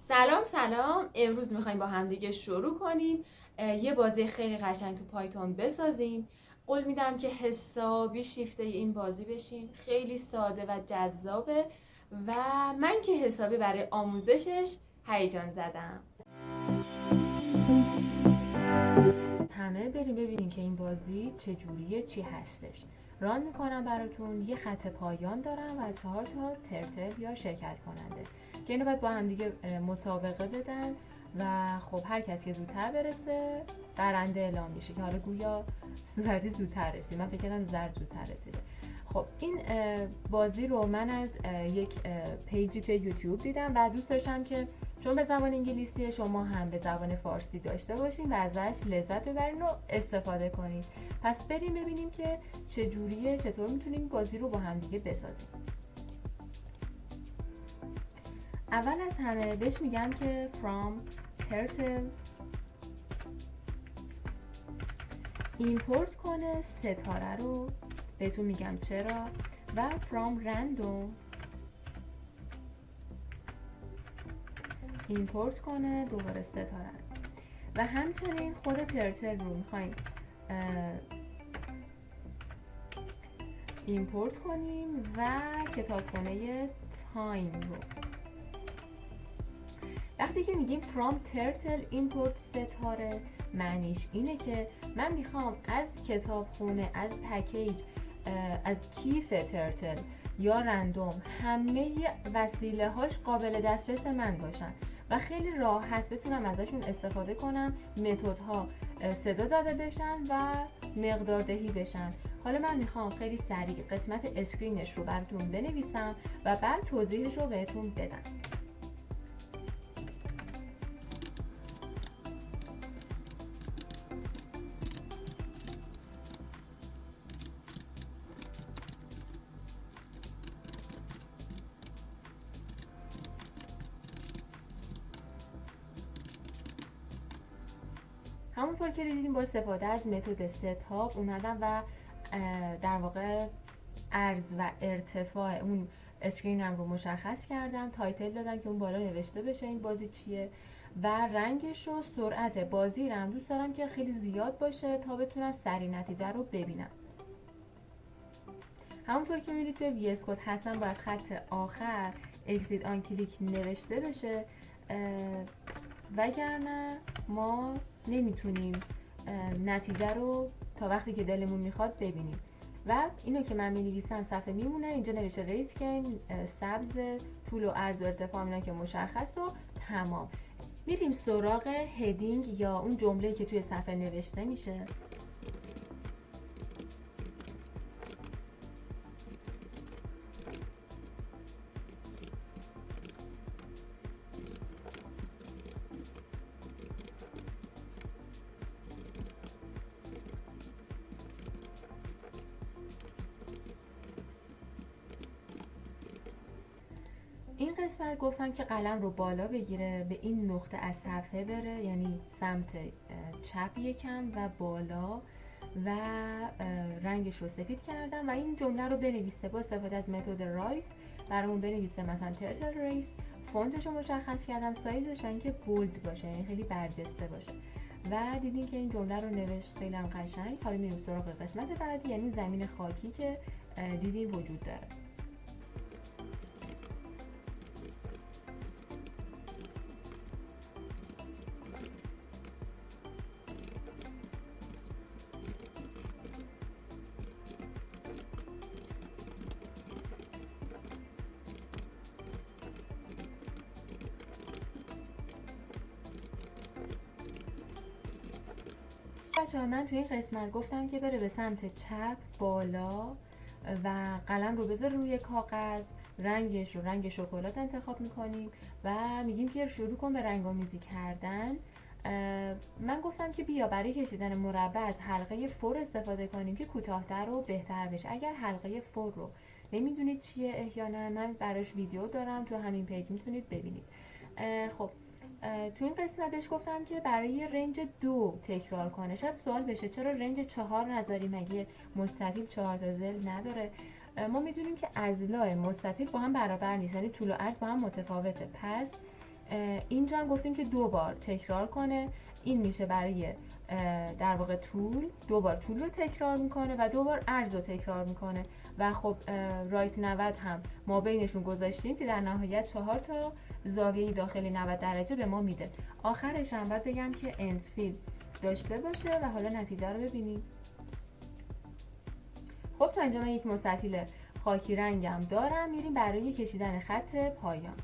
سلام. امروز میخوایم با همدیگه شروع کنیم یه بازی خیلی قشنگ تو پایتون بسازیم. قول میدم که حسابی شیفته این بازی بشین. خیلی ساده و جذابه و من که حسابی برای آموزشش هیجان زدم. همه بریم ببینیم که این بازی چجوریه، چی هستش. ران میکنم براتون. یه خط پایان دارم و 4 تا ترتل یا شرکت کننده که اینو باید با هم دیگه مسابقه بدن و خب هر کسی که زودتر برسه برنده اعلام میشه که حالا گویا صورتی زودتر رسید. من فکر کردم زرد زودتر رسیده. خب این بازی رو من از یک پیجی توی یوتیوب دیدم و دوست داشتم که چون به زبان انگلیسیه شما هم به زبان فارسی داشته باشین و ازش لذت ببرین و استفاده کنین. پس بریم ببینیم که چجوریه، چطور میتونیم بازی رو با هم دیگه بسازیم. اول از همه بهش میگم که from turtle import کنه ستاره رو، بهتون میگم چرا، و from random import کنه دوباره ستاره رو و همچنین خود ترتل رو میخوایم import کنیم و کتابخونه تایم رو. وقتی که میگیم from turtle import ستاره معنیش اینه که من میخوام از کتابخونه، از پکیج، از کیف ترتل یا رندوم همه وسیله هاش قابل دسترس من باشن و خیلی راحت بتونم ازشون استفاده کنم، متدها صدا زده بشن و مقدار دهی بشن. حالا من میخوام خیلی سریع قسمت اسکرینش رو براتون بنویسم و بعد توضیحش رو بهتون بدم. همونطور که دیدیم با استفاده از متد ستاپ اومدم و در واقع عرض و ارتفاع اون اسکرینم رو مشخص کردم. تایتل دادم که اون بالا نوشته بشه این بازی چیه و رنگش و سرعت بازی رو دوست دارم که خیلی زیاد باشه تا بتونم سریع نتیجه رو ببینم. همونطور که می‌بینید توی وی اس کد حتما باید خط آخر اگزیت آن کلیک نوشته بشه وگرنه ما نمیتونیم نتیجه رو تا وقتی که دلمون میخواد ببینیم. و اینو که من می‌نویسم صفحه میمونه، اینجا نوشته ریس گیم، سبز، طول و عرض و ارتفاع اینا که مشخص و تمام. میریم سراغ هدینگ یا اون جمله‌ای که توی صفحه نوشته میشه. این قسمت گفتم که قلم رو بالا بگیره، به این نقطه از صفحه بره، یعنی سمت چپ یکم و بالا، و رنگش رو سفید کردم و این جمله رو بنویسه با استفاده از متد رایت. برامون بنویسه مثلا ترتل ریس، فونتش رو مشخص کردم، سایزش و اینکه بولد باشه، یعنی خیلی برجسته باشه. و دیدین که این جمله رو نوشت خیلی هم قشنگ. حالا میریم سراغ قسمت بعدی، یعنی زمین خاکی که دیدین وجود داره. بچه‌ها من توی این قسمت گفتم که بره به سمت چپ بالا و قلم رو بذار روی کاغذ، رنگش رو رنگ شکلات انتخاب میکنیم و میگیم که شروع کن به رنگ‌آمیزی کردن. من گفتم که بیا برای کشیدن مربع از حلقه فور استفاده کنیم که کوتاه‌تر و بهتر بشه. اگر حلقه فور رو نمیدونید چیه احیانا من براش ویدیو دارم، تو همین پیج میتونید ببینید. خب تو این قسمت بهش گفتم که برای رنج 2 تکرار کنه. شاید سوال بشه چرا رنج 4 نذاریم، مگه مستطیل 4 تا ضلع نداره؟ ما میدونیم که اضلاع مستطیل با هم برابر نیست، یعنی طول و عرض با هم متفاوته. پس اینجا هم گفتیم که 2 بار تکرار کنه. این میشه برای در واقع طول، 2 بار طول رو تکرار میکنه و 2 بار عرض رو تکرار میکنه. و خب رایت 90 هم ما بینشون گذاشتیم که در نهایت 4 تا زاویه داخلی 90 درجه به ما میده. آخرش هم باید بگم که اند فیل داشته باشه و حالا نتیجه رو ببینیم. خب تا اینجا من یک مستطیل خاکی رنگم دارم. میریم برای کشیدن خط پایان.